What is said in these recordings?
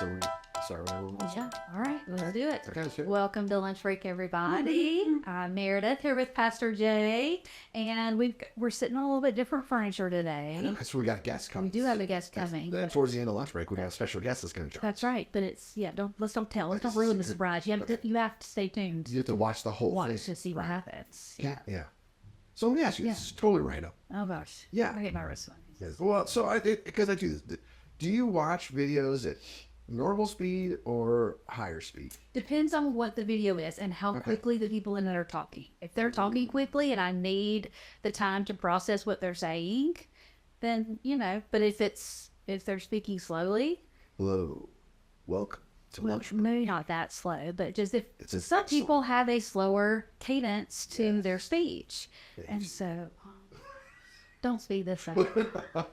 So we start whenever we want. Yeah. All right. Let's do it. Okay, let's do it. Welcome to Lunch Break, everybody. I'm Meredith here with Pastor Jay, and we're sitting on a little bit different furniture today. Because we got guests coming. We do have a guest coming. Then towards the end of lunch break, we got a special guest that's going to join. That's right. But let's don't tell. Let's don't ruin the surprise. You have to stay tuned. You have to watch the whole thing. To see what happens. Yeah. So let me ask you, this is totally random. Oh gosh. Yeah. I get my wrist one. Yes. Well, so because I do this. Do you watch videos at normal speed or higher speed? Depends on what the video is and how quickly the people in it are talking. If they're talking quickly and I need the time to process what they're saying, then, but if they're speaking slowly. Hello. Welcome to lunch. Maybe not that slow, but just if some people have a slower cadence to their speech. And so don't speed this up.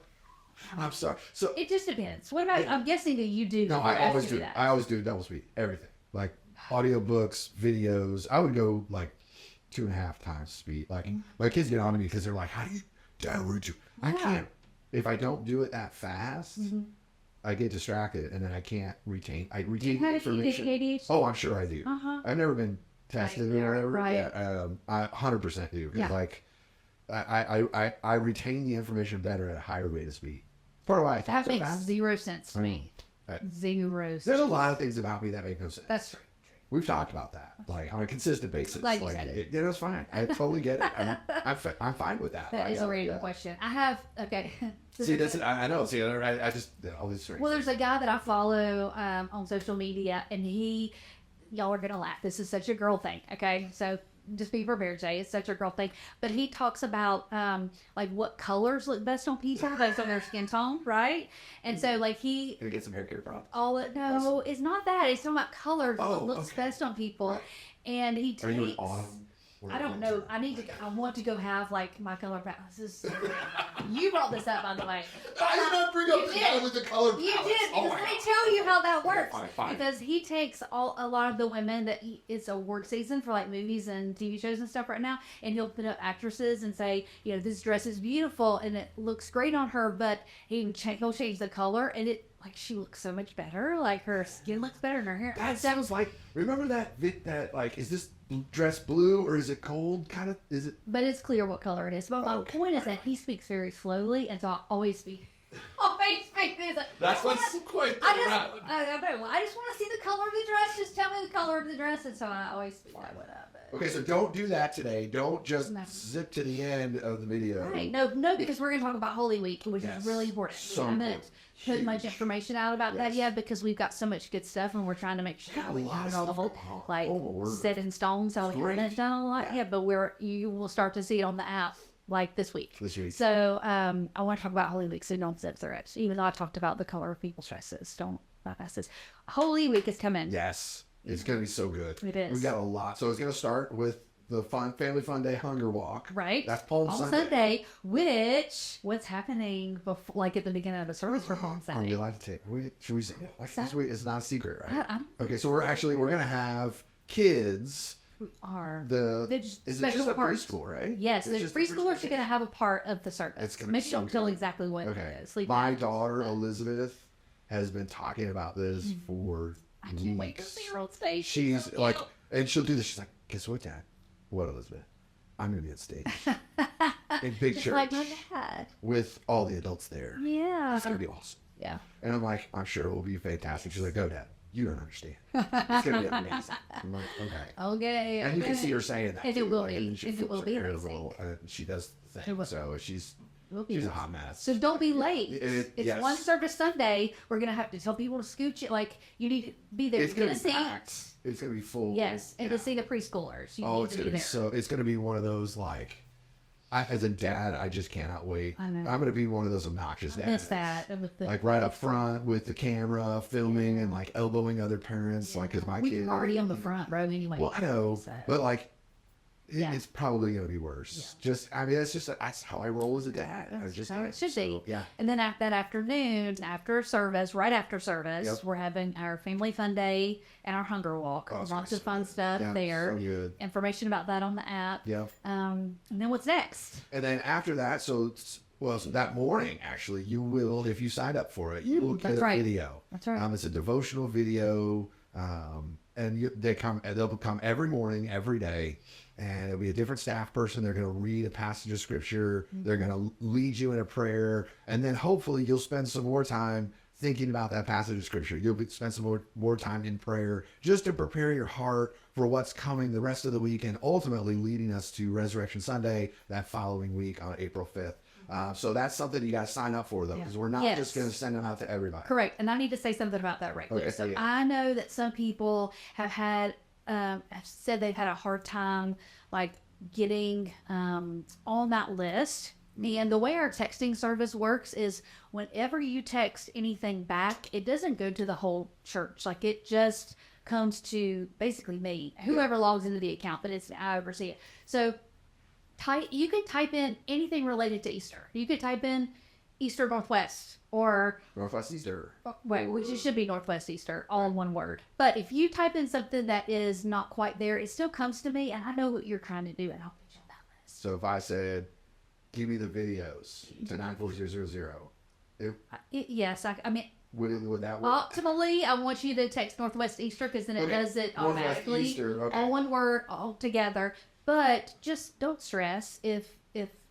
I'm sorry. So it just depends. What about, I'm guessing that you do. No, I always do that. I always do double speed. Everything. Like audiobooks, videos. I would go like 2.5 times speed. Like my kids get on to me because they're like, how do you download you? I can't. If I don't do it that fast, I get distracted and then I can't retain. I retain information. ADHD? Oh, I'm sure I do. I've never been tested or whatever. Right. Yeah, I 100% do. Yeah. Like I retain the information better at a higher rate of speed. Part of why that makes zero sense to me. Zero sense. There's a lot of things about me that make no sense. That's true. We've talked about that, like on a consistent basis. Like you said it. It's fine. I totally get it. I'm fine with that. That is a random question. I have See, that's it. I know. See, I just all these. Well, there's a guy that I follow on social media, and y'all are gonna laugh. This is such a girl thing. Okay, so just be prepared, Jay. It's such a girl thing. But he talks about like what colors look best on people based on their skin tone, right? And so like he gonna get some hair care problems. No, it's not that. It's talking about colors. What looks best on people, and he takes. Are you in autumn? I don't know. I want to go have like my color balances. You brought this up, by the way. I did not bring up the color with the color palette. You did, because let me tell you how that works. Fine. Because he takes a lot of the women it's award season for like movies and TV shows and stuff right now, and he'll put up actresses and say, this dress is beautiful and it looks great on her, but he'll change the color and she looks so much better. Like her skin looks better and her hair. That sounds like, remember that like, is this dress blue or is it cold? Kind of, is it? But it's clear what color it is. But my point is that he speaks very slowly, and so I always speak. That's what's quite. I just want to see the color of the dress. Just tell me the color of the dress, and so I always speak that way up. Okay, so don't do that today. Don't just zip to the end of the video. Right. No, because we're going to talk about Holy Week, which is really important. So I haven't put much information out about that yet because we've got so much good stuff, and we're trying to make sure we have all the whole set in stone. So we haven't done a lot yet, but you will start to see it on the app like this week. So I want to talk about Holy Week, so don't zip through it. Even though I talked about the color of people's dresses, don't bypass this. Holy Week is coming. Yes. It's going to be so good. It is. We've got a lot. So it's going to start with the Family Fun Day Hunger Walk. Right. That's Palm Sunday. What's happening before, like at the beginning of the service for Palm Sunday? Are we allowed to take? Should we say? It's not a secret, right? Okay, so we're going to have kids. Is it just a preschool, right? Yes, the preschoolers are going to have a part of the service. Maybe don't tell exactly what it is. My daughter Elizabeth has been talking about this for. I can't wait to see her on stage. She's like, and she'll do this. She's like, guess what, Dad? What, Elizabeth? I'm going to be on stage. In big church. Like my dad. With all the adults there. Yeah. It's going to be awesome. Yeah. And I'm like, I'm sure it will be fantastic. She's like, go, Dad. You don't understand. It's going to be amazing. I'm like, okay. Okay. And you can see her saying that. And it will be. It will be amazing. She does things. So she's a hot mess. So don't be late. It's one service Sunday. We're going to have to tell people to scooch it. Like, you need to be there. It's going to be packed. It's going to be full. Yes, and to see the preschoolers. It's going to be it's going to be one of those, like, as a dad, I just cannot wait. I know. I'm going to be one of those obnoxious dads. I miss that. Like, right up front with the camera, filming and, like, elbowing other parents. Like, because my kids. We're already on the front row anyway. Well, I know. But, like, it's probably going to be worse. Yeah. That's how I roll as a dad. That's how it should be. Yeah. And then that afternoon, right after service, we're having our Family Fun Day and our Hunger Walk. Lots of fun stuff there. So good. Information about that on the app. Yeah. And then what's next? And then after that, so Well, so that morning, actually, you will, if you sign up for it, you will get a video. That's right. It's a devotional video, and they'll come every morning, every day, and it'll be a different staff person. They're going to read a passage of scripture. They're going to lead you in a prayer, and then hopefully you'll spend some more time thinking about that passage of scripture. You'll spend some more time in prayer just to prepare your heart for what's coming the rest of the week, and ultimately leading us to Resurrection Sunday that following week on April 5th. So that's something you got to sign up for, though, because we're not just going to send them out to everybody. Correct. And I need to say something about that right quick. Okay, So I know that some people have said they've had a hard time, like, getting on that list. And the way our texting service works is whenever you text anything back, it doesn't go to the whole church. Like, it just comes to basically me, whoever logs into the account, but I oversee it. So you can type in anything related to Easter. You could type in Easter Northwest or Northwest Easter. Wait, which it should be Northwest Easter, all in one word. But if you type in something that is not quite there, it still comes to me, and I know what you're trying to do, and I'll put you on that list. So if I said, give me the videos to 94000, Yes, I mean, would that work? optimally, I want you to text Northwest Easter, because then it does it automatically, Easter, all one word, all together. But just don't stress if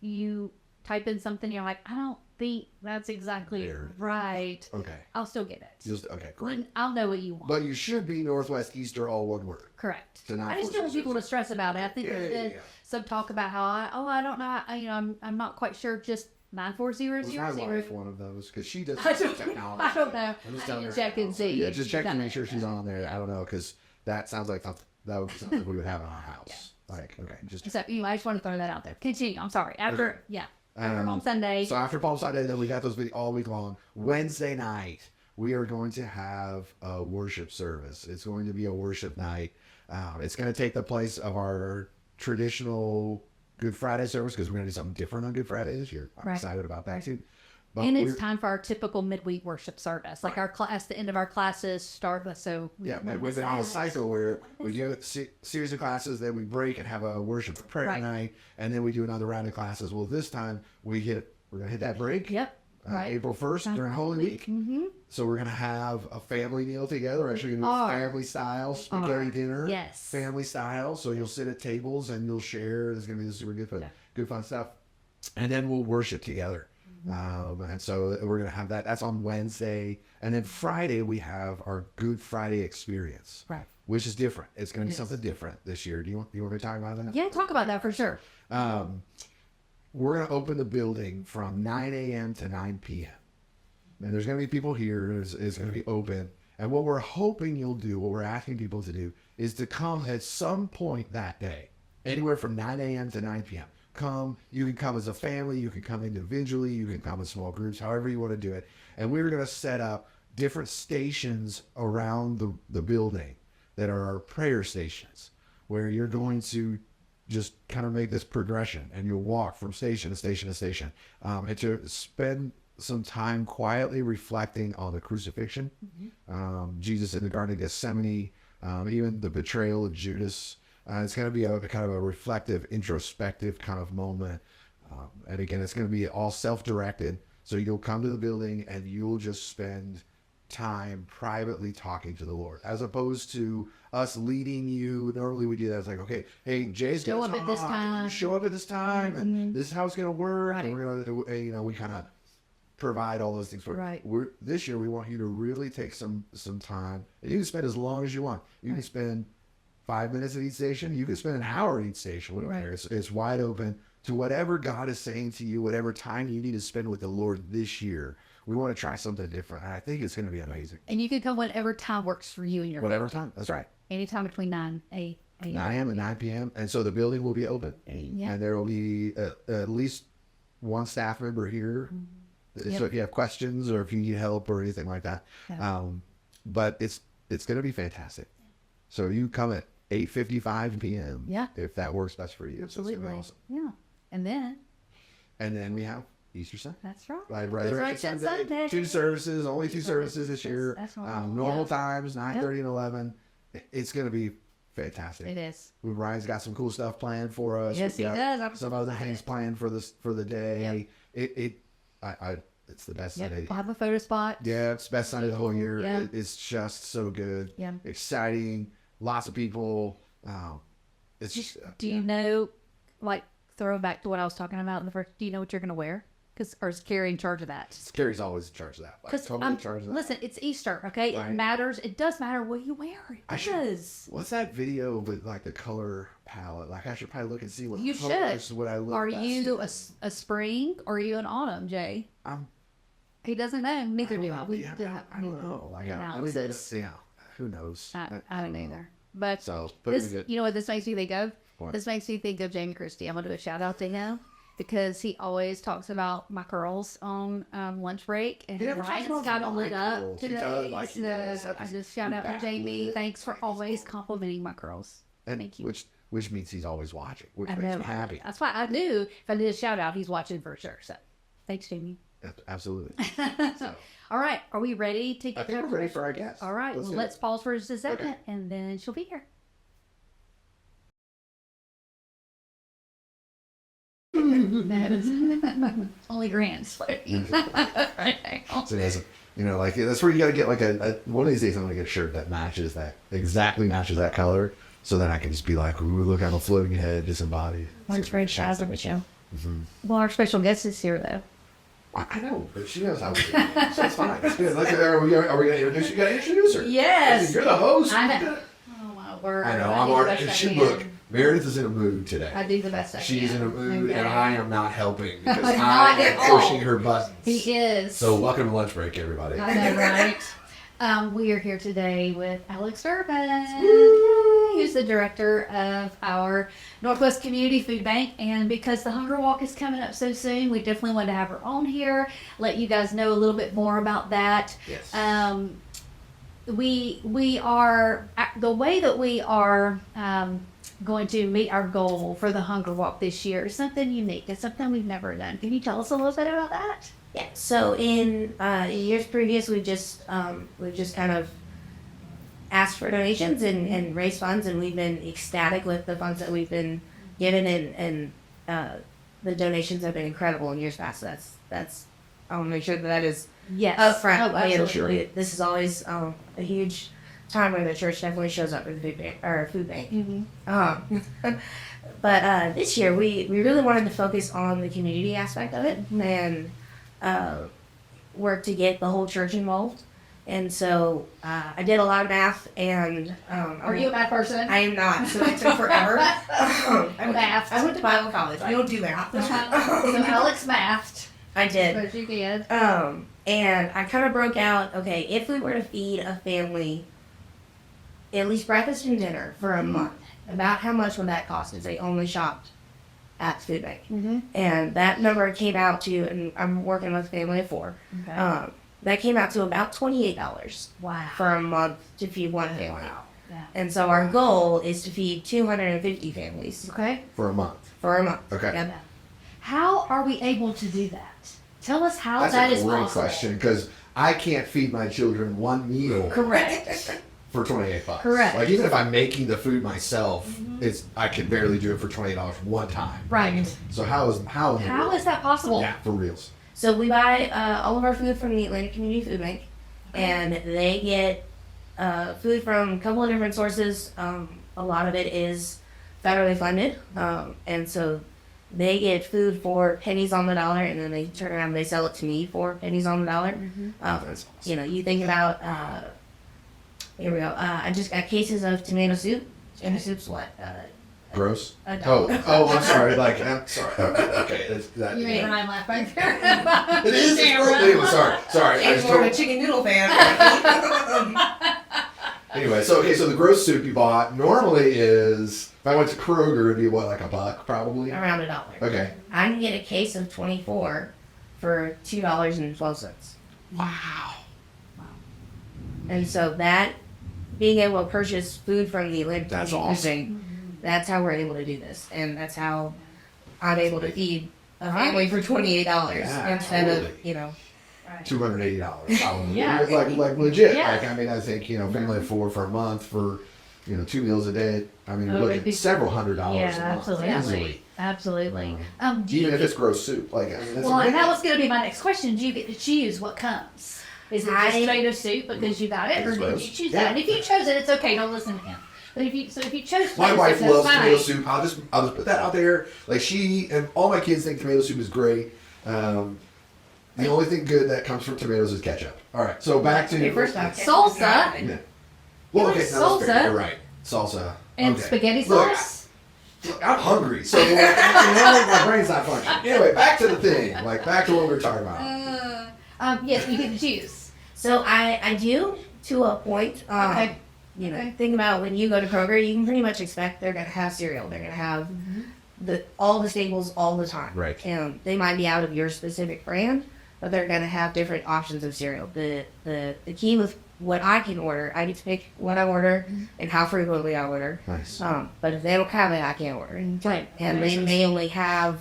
you type in something you're like, I don't think that's exactly right. Okay. I'll still get it. Okay, great. I'll know what you want. But you should be Northwest Easter, all one word. Correct. I just don't want people to stress about it. I think there's been some talk about how I don't know. I'm not quite sure. Just 94000. My wife one of those, because she does I technology. I don't know. I'm just I telling need her. to check and see. Yeah, just check to make sure she's on there. I don't know, because that sounds like that would be something we would have in our house. Like, okay, just. So anyway, I just want to throw that out there. Continue. I'm sorry. After Palm Sunday. So after Palm Sunday, then we got those videos all week long. Wednesday night, we are going to have a worship service. It's going to be a worship night. It's going to take the place of our traditional Good Friday service, because we're going to do something different on Good Friday this year. I'm excited about that too. But and it's time for our typical midweek worship service. Like our class, the end of our classes start. So we've been on a cycle where we do a series of classes, then we break and have a worship prayer night, and then we do another round of classes. Well, this time we're going to hit that break. Yep. April 1st during Holy Week. Mm-hmm. So we're going to have a family meal together. We're actually going to do family style spaghetti dinner. Yes. Family style. So you'll sit at tables and you'll share. It's going to be super good fun stuff. And then we'll worship together. And so we're going to have that. That's on Wednesday. And then Friday, we have our Good Friday experience. Right. Which is different. It's going to be something different this year. Do you want me to talk about that? Yeah, talk about that for sure. We're going to open the building from 9 a.m. to 9 p.m. And there's going to be people here. It's going to be open. And what we're hoping you'll do, what we're asking people to do, is to come at some point that day, anywhere from 9 a.m. to 9 p.m. You can come as a family, you can come individually, you can come in small groups, however you want to do it. And we're going to set up different stations around the building that are our prayer stations, where you're going to just kind of make this progression, and you'll walk from station to station to station, and to spend some time quietly reflecting on the crucifixion, Jesus in the Garden of Gethsemane, even the betrayal of Judas. It's going to be a kind of a reflective, introspective kind of moment. And again, it's going to be all self-directed. So you'll come to the building and you'll just spend time privately talking to the Lord, as opposed to us leading you. Normally we do that. It's like, okay, hey, Jay's show up at this time. Show up at this time, and this is how it's going to work. And we're going to, we kind of provide all those things for right. This year we want you to really take some time. And you can spend as long as you want. You can spend 5 minutes at each station. You can spend an hour at each station. We don't care. It's wide open to whatever God is saying to you, whatever time you need to spend with the Lord this year. We want to try something different. And I think it's going to be amazing. And you can come whatever time works for you and your whatever time. That's right. Anytime between 9 a.m. and 9 p.m. And so the building will be open. And there will be at least one staff member here. So if you have questions or if you need help or anything like that. But it's going to be fantastic. So you come at 8:55 p.m. If that works best for you. Absolutely. So awesome. Yeah. And then we have Easter Sunday. That's right. Resurrection Sunday. 2 services, only 2 services this year. That's right. Normal times, 9:30 and 11. It's going to be fantastic. It is. Ryan's got some cool stuff planned for us. Yes, he We got does. I'm some so other excited. things planned for the day. Yep. It's the best Yep. Sunday. We'll have a photo spot. Yeah, it's the best Sunday of the whole year. Yeah. It's just so good. Yeah. Exciting. Lots of people. It's just, Do you know, like, throw back to what I was talking about in the first, do you know what you're going to wear? Or is Carrie in charge of that? Carrie's always in charge of that. Like, Because totally in charge of that. listen, it's Easter, okay? Right. It matters. It does matter what you wear. It does. What's that video with like the color palette? Like I should probably look and see what You colors should. would I look Are best you in. a spring or are you an autumn, Jay? He doesn't know. Neither do I. We Yeah, do have I don't know. Like, analysis. yeah, who knows? I don't either. But But this, we good. you know what this makes me think of? What? This makes me think of Jamie Christie. I'm gonna do a shout out to him because he always talks about my curls on lunch break, and He never talks Ryan's about got them my lit up curls. He today. does, like, he does. So I just shout out to Jamie. Thanks for always complimenting my curls. And Thank you. Which means he's always watching, which I makes know. me happy. That's why I knew if I did a shout out, he's watching for sure. So thanks, Jamie. Absolutely. So, All right, are we ready to I get? think we're ready for our guest. All right, let's do pause for just a second, Okay. and then she'll be here. Only Grant. It's amazing. You know, like that's where you got to get like a one of these days. I'm gonna get a shirt that matches that exactly matches that color, so then I can just be like, ooh, look, I'm a floating head, disembodied. Well, our special guest is here, though. I know, but she knows how we do it, so it's fine. It's good. Like, are we gonna introduce you? You gotta introduce her. Yes. You're the host. I know. Oh my word! I know. I I'm do the already. best I can. Look, Meredith is in a mood today. I do the best I can. She's in a mood, Okay. and I am not helping because Not I at am all. pushing her buttons. He is. So welcome to lunch break, everybody. I know, right? We are here today with Alex Urban, who's the director of our Northwest Community Food Bank. And because the Hunger Walk is coming up so soon, we definitely wanted to have her on here, let you guys know a little bit more about that. Yes. We are, the way that we are going to meet our goal for the Hunger Walk this year is something unique. It's something we've never done. Can you tell us a little bit about that? Yeah. So in years previous, we've just kind of asked for donations and raised funds, and we've been ecstatic with the funds that we've been given, and the donations have been incredible in years past. That's I want to make sure that is Yes. upfront. Oh, absolutely. Sure. This is always a huge time where the church definitely shows up for the food bank. Mm-hmm. But this year we really wanted to focus on the community aspect of it and work to get the whole church involved. And so I did a lot of math, and Are you a math person? I am not, so it took forever. Math. I went to Bible college. I don't do math. So Alex mathed. I did. But you did. And I kind of broke out, okay, if we were to feed a family at least breakfast and dinner for a month, about how much would that cost if they only shopped at the food bank? Mm-hmm. And that number came out to, and I'm working with a family of 4, Okay. that came out to about $28 Wow. for a month to feed one family. Yeah. And so our goal is to feed 250 families Okay. For a month. for a month. Okay. Yep. How are we able to do that? Tell us how That's that a is great possible. question because I can't feed my children one meal Correct. for $28. Correct. Like even if I'm making the food myself, I can barely do it for $28 one time. Right. So how in the How world? is that possible? Yeah, for reals. So we buy all of our food from the Atlantic Community Food Bank, and they get food from a couple of different sources. A lot of it is federally funded, and so they get food for pennies on the dollar, and then they turn around and they sell it to me for pennies on the dollar. That's awesome. You know, you think about here we go. I just got cases of tomato soup. Tomato soup's what? Gross. A Oh, dollar. I'm sorry. Like, I'm sorry. Okay, that's, that. You made Ryan laugh right there. It is. It's unbelievable. Sorry. I James just more of a told, chicken noodle fan. anyway, so the gross soup you bought normally is if I went to Kroger it'd be what, like $1 probably. Around $1. Okay. I can get a case of 24 for $2.12. Wow. And so that, being able to purchase food from the Atlantic That's Community Food awesome. Bank, that's how we're able to do this. And that's how I'm able to feed a family for $28 Yeah, instead totally. of, you know. $280 probably. Yeah. Like legit. Yeah. Like I mean, I think family of 4 for a month for 2 meals a day. I mean, you're Oh, looking it'd be- at several $100 Yeah, a month absolutely. easily. Absolutely. Do Even you, if it's gross soup, like I mean, that's well, and that amazing. was going to be my next question. Do you get to choose what comes? Is it just tomato soup because you got it, or did you choose that? And if you chose it, it's okay. Don't listen to him. But if you chose My tomato wife soup, that's loves fine. tomato soup. I'll just put that out there. Like she and all my kids think tomato soup is great. The only thing good that comes from tomatoes is ketchup. All right, so back to Okay, first off, Salsa. Yeah. Well, okay, like no, that's fair. salsa. You're right. Salsa And okay. spaghetti Look, sauce. Look, I'm hungry, so my brain's not functioning. Anyway, back to the thing. Like back to what we were talking about. Yes, you get to choose. So I do to a point. Okay. Think about when you go to Kroger, you can pretty much expect they're gonna have cereal. They're gonna have all the staples all the time. Right. And they might be out of your specific brand, but they're gonna have different options of cereal. The key with what I can order, I get to pick what I order and how frequently I order. Nice. But if they don't have it, I can't order. Right. And they may only have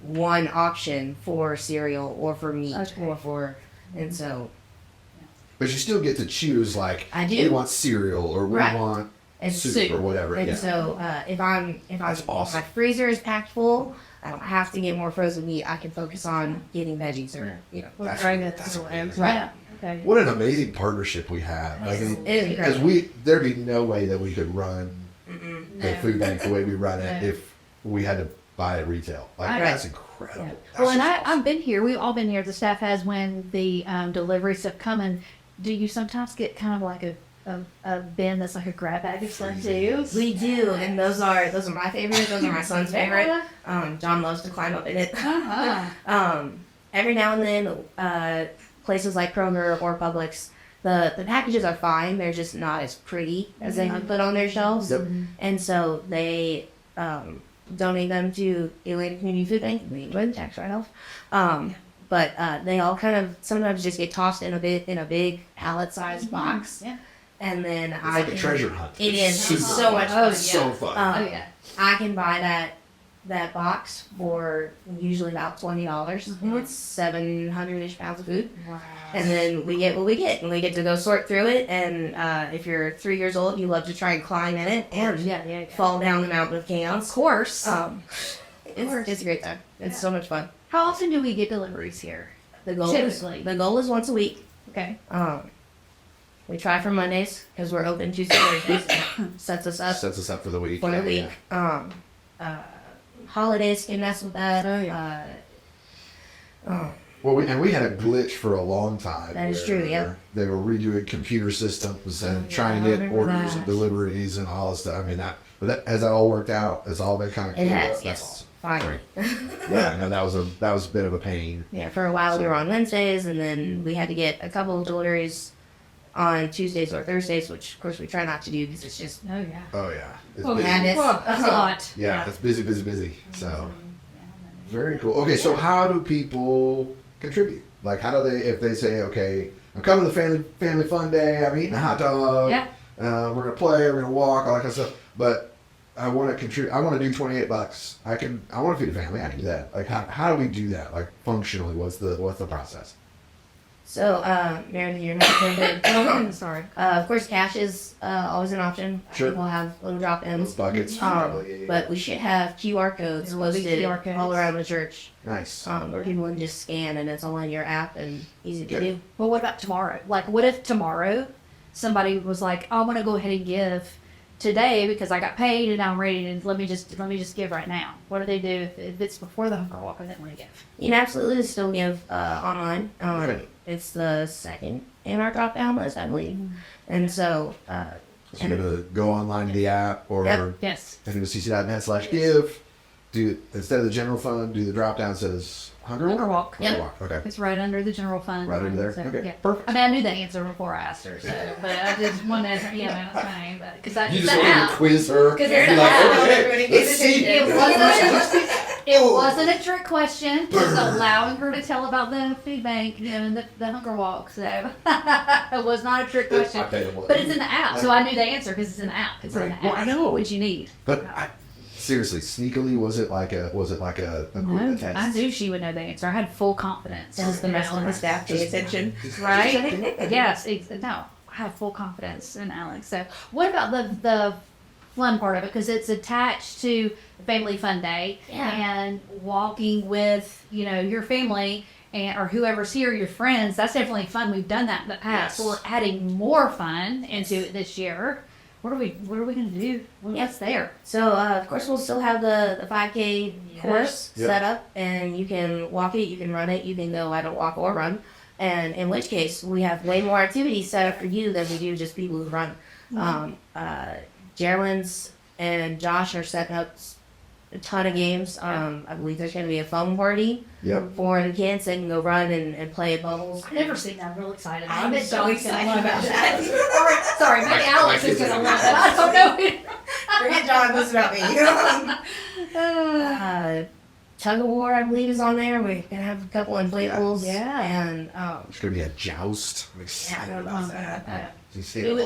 one option for cereal or for meat or for, and so But you still get to choose. Like I do. we want cereal or we Right. want and soup or whatever. And Yeah. so if That's awesome. my freezer is packed full, I don't have to get more frozen meat. I can focus on getting veggies or That's- trying to that's right. Yeah. Okay. What an amazing partnership we have. Like, It is because incredible. there'd be no way that we could run the food bank the way we run it No. if we had to buy it retail. Like Right. that's incredible. Yeah. That's Well, and just awesome. I've been here. We've all been here. The staff has when the delivery stuff coming. Do you sometimes get kind of like a bin that's like a grab bag of stuff too? We do, and those are my favorite. Those are my son's favorite. John loves to climb up in it. Uh-huh. Every now and then, places like Kroger or Publix, the packages are fine. They're just not as pretty as they put on their shelves. Yep. And so they donate them to Atlanta Community Food Bank. We enjoy the tax write-off. But they all kind of sometimes just get tossed in a big pallet-sized box. Yeah. And then It's like a treasure hunt. It is Super so much fun. fun. So fun. Oh yeah. I can buy that box for usually about $20. It's 700-ish pounds of food. Wow. And then we get what we get. And we get to go sort through it. And if you're 3 years old, you love to try and climb in it and Yeah. fall down the mountain of Of cans. course. It's a great time. It's so much fun. How often do we get deliveries here? The goal Typically. is once a week. Okay. We try for Mondays because we're open Tuesday, Thursdays. Sets us up Sets us up for the week. for the Yeah, week. Holidays can mess with that. Oh, yeah. Well, we had a glitch for a long time. That is where true, yeah. They were redoing computer systems and trying I to get remember orders that. and deliveries and all that stuff. I mean, has that all worked out? It's all been kind of It has, That's yes. awesome. Finally. Yeah, no, that was a bit of a pain. Yeah, for a while we were on Wednesdays, and then we had to get a couple of deliveries on Tuesdays or Thursdays, which of course we try not to do because it's just Oh yeah. Oh yeah, it's Oh, busy. madness. Whoa, that's a lot. Yeah, it's busy. So very cool. Okay, so how do people contribute? Like, how do they, if they say, okay, I'm coming to the family fun day, I'm eating a hot dog, Yeah. we're gonna play, we're gonna walk, all that kind of stuff, but I want to contribute. I want to do $28. I want to feed a family. I can do that. Like, how do we do that? Like, functionally, what's the process? so. Meredith, you're not good. I'm sorry. Of course, cash is always an option. Sure. People have little drop-ins. Those buckets, probably. But we should have QR codes There will be posted QR codes. all around the church, Nice. where people can just scan and it's all on your app and easy to Okay. do. Well, what about tomorrow? Like, what if tomorrow somebody was like, I want to go ahead and give today because I got paid and I'm ready to let me just give right now. What do they do if it's before the hunger walk and they want to give? You can absolutely still give online. Right. It's the second in our drop-down list, I believe. And so, So you're gonna go online to the app or Yep. Yes. FNOCC.net/give. Do instead of the general fund, do the drop down says Hunger Hunger Walk. walk. Yep. Walk. Okay. It's right under the general fund. Right under there? So, Okay, Yeah. perfect. I mean, I knew the answer before I asked her, so, but I just wanted to, yeah, that's fine. But because I You it's just the wanted app. to quiz her. 'Cause it's You're an like, app. okay, let's see. It wasn't a trick question. Just allowing her to tell about the food bank, and the hunger walk. So it was not a trick question. I bet it was. But it's in the app, so I knew the answer because it's in the app. It's in the Right. app. Well, I know. What you need. But seriously, sneakily, was it like a No, test? I knew she would know the answer. I had full confidence. does the rest of the staff pay attention? Right? Yes. No. have full confidence in Alex. So what about the fun part of it? Because it's attached to Family Fun Day and walking with, your family or whoever's here, your friends. That's definitely fun. We've done that in the past. Yes. We're adding more fun into it this year. What are we going to do? What's there? So, of course, we'll still have the 5K course Yep. set up, and you can walk it, you can run it, you can go either walk or run. And in which case, we have way more activities set up for you than we do just people who run. Gerald's and Josh are setting up a ton of games. I believe there's going to be a foam party for the kids that can go run and play at bubbles. I've never seen that. I'm real excited. I'm bet so John's gonna excited love about it. that. Sorry, maybe Alex is going to love it. I don't know. Forget John, this is about me. Tug of war, I believe, is on there. We're gonna have a couple inflatables. Yeah. And There's gonna be a joust. I'm excited about that. You see Who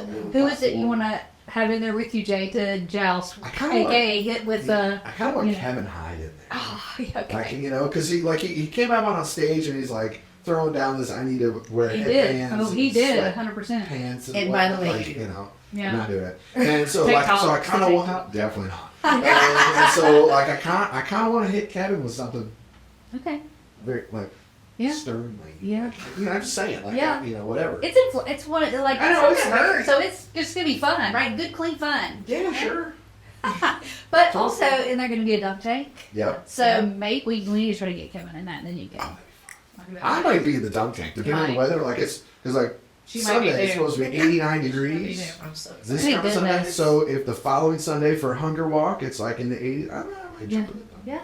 is it you want to have in there with you, Jay, to joust? I kinda AKA hit with the. I kind of want Kevin Hyde in there. Oh, yeah, okay. Like, because he came out on stage and he's like throwing down this, I need to wear He did. headbands. Oh, he and did. sweat 100%. pants. And by the whatnot, way, like, Yeah. I'm not doing it. And so, TikTok. so I kind of TikTok. want, definitely not. and so, like, I kind of want to hit Kevin with something Okay. very, like, Yeah. sternly. Yeah. I'm just saying, like, Yeah. whatever. It's one of like I know, it's it's hurt, like- so it's just gonna be fun, right? Good, clean fun. Yeah, sure. But also, and they're gonna be a dunk tank. Yep. So maybe we need to try to get Kevin in that, and then you can. I might be in the dunk tank, depending on the weather. Like, it's like She might be Sunday, it's too. supposed to be 89 degrees. I'm so excited. This Thank coming Sunday, goodness. so if the following Sunday for Hunger Walk, it's like in the 80s, I don't know. I might jump in the dunk. Yeah.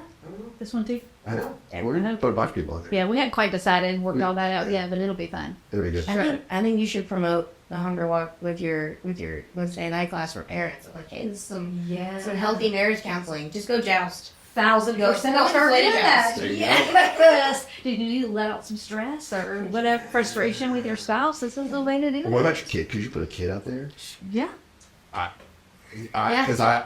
This one too. I know. And we're gonna put a bunch of people in there. Yeah, we hadn't quite decided, worked all that out yet, but it'll be fun. It'll be good. I think you should promote the Hunger Walk with your Wednesday night class for parents. Like, hey, this is some healthy marriage counseling. Just go joust. 1,000%. Go I'll start play doing that. joust. There you Yeah, like this. Did you need to let out some stress or whatever frustration with your spouse? This is the way to do it. What about your kid? Could you put a kid out there? Yeah. Because I'm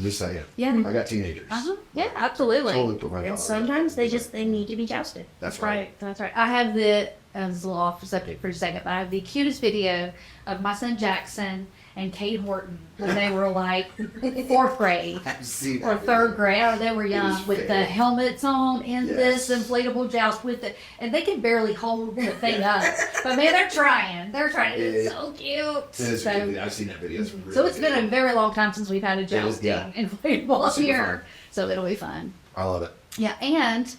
just saying. Yeah. I got teenagers. Yeah, absolutely. Totally put my And dog. sometimes they need to be jousted. That's right. That's right. I have this is a little off subject for a second, but I have the cutest video of my son Jackson and Kate Horton when they were like 4th grade I've seen or that 3rd video. grade. Oh, they were It young was with the fair. helmets on and Yes. this inflatable joust with it, and they can barely hold the thing up. But man, they're trying. They're trying. It's so cute. It is So, good. I've seen that video. It's really so it's been good. a very long time since we've had a jousting yeah. inflatable Super here. fun. So it'll be fun. I love it. Yeah, and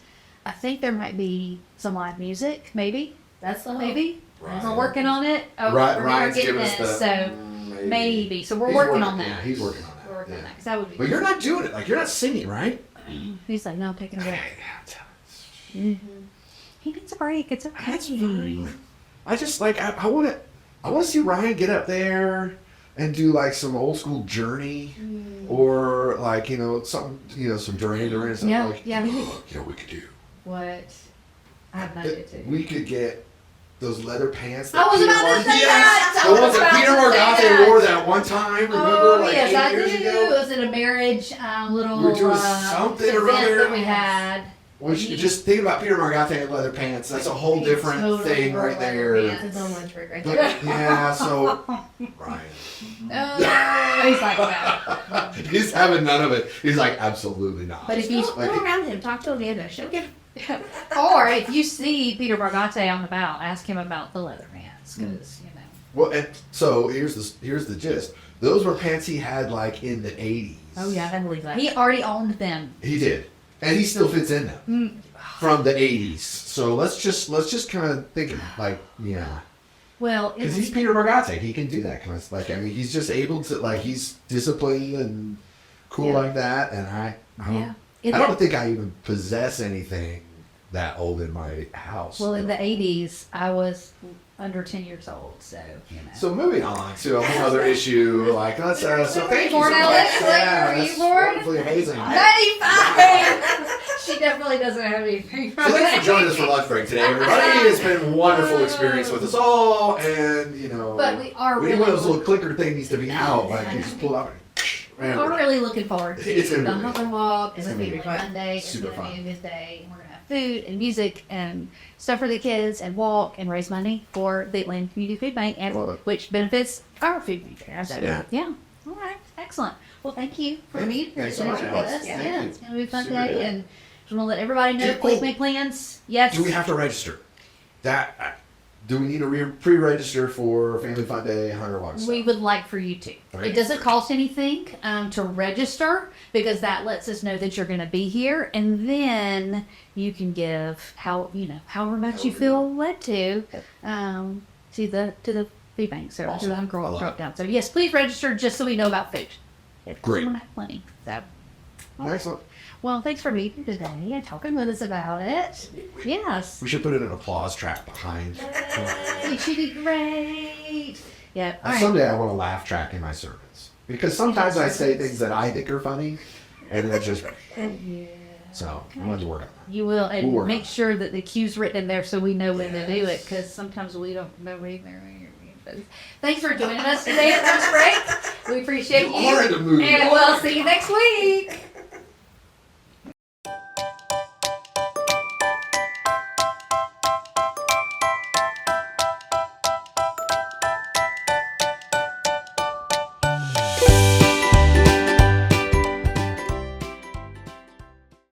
I think there might be some live music, maybe. That's the hope. Maybe. Right. We're working on it. Oh, we're Ryan's getting giving us it, the so maybe. So we're He's working on that. Yeah, he's working on that. We're working on yeah. that 'cause that would be. But you're not doing it. Like, you're not singing, right? He's like, no, I'm taking a break. Okay. He needs a break. It's okay. That's fine. I just like I want to see Ryan get up there and do like some old school Journey or like something some Duran Duran something Yeah, like yeah. you know we could do. What? I have no idea too. We could get those leather pants. I was Peter about to Mar- say Yes! that! I The was ones that about Peter to say Margate that! wore that one time. Remember, Oh like yes, 8 I years do. ago. Was it a marriage little We were doing something or event other. that we had? Which you just think about Peter Margate and leather pants. That's a whole different Totally thing right leather there. pants. That's a lunch break right But, there. yeah, so Ryan. Oh, he's like that. He's having none of it. He's like, absolutely not. But if you Go around him. Talk to Amanda. She'll give. or if you see Peter Margate on the bout, ask him about the leather pants, because Well, and so here's the gist. Those were pants he had like in the 80s. Oh yeah, I believe that. He already owned them. He did, and he still fits in them from the 80s. So let's just kind of think like Well, because he's Peter Margate. He can do that kind of stuff. Like, I mean, he's just able to he's disciplined and cool like that. And I don't think I even possess anything that old in my house. Well, in the 80s, I was under 10 years old, so So moving on to a whole other issue, like let's so thank you so born, much. Alex? Yeah, Were you that's born? wonderfully amazing. 95. She definitely doesn't have anything. So thanks for joining us for lunch break today, everybody. It's been a wonderful experience with us all, and But we are we really, one of those little clicker thing needs to be out, like you just pull out. we're really looking forward to It's the gonna be Hunger Walk. It's It's going to gonna be be Monday. It's super going to be fun. a good day. And we're going to have food and music and stuff for the kids and walk and raise money for the Atlanta Community Food Bank, and which benefits our food bank. So, yeah. All right. Excellent. Well, thank you for meeting Thanks so much, Alex. Yeah, Thank you. it's going to be a fun day. And just want to let everybody know, please make plans. Yes. Do we have to register? Do we need to pre-register for Family Fun Day, 100 bucks? We would like for you to. Okay. It doesn't cost anything to register, because that lets us know that you're going to be here, and then you can give however much you feel led to the food bank. So to the Grow Up Down. So yes, please register just so we know about food. Great. We have plenty. So. Excellent. Well, thanks for meeting today and talking with us about it. Yes. We should put in an applause track behind. It should be great. Yeah. All right. Someday I want a laugh track in my sermons. Because sometimes I say things that I think are funny, and it's just... So, I'm going to work on that. You will, and We'll work make on sure that the cue's written in there so we know when to do it, because sometimes we don't know either. Thanks for joining us today at Lunch Break. We appreciate you. You are in the mood. And we'll see you next week.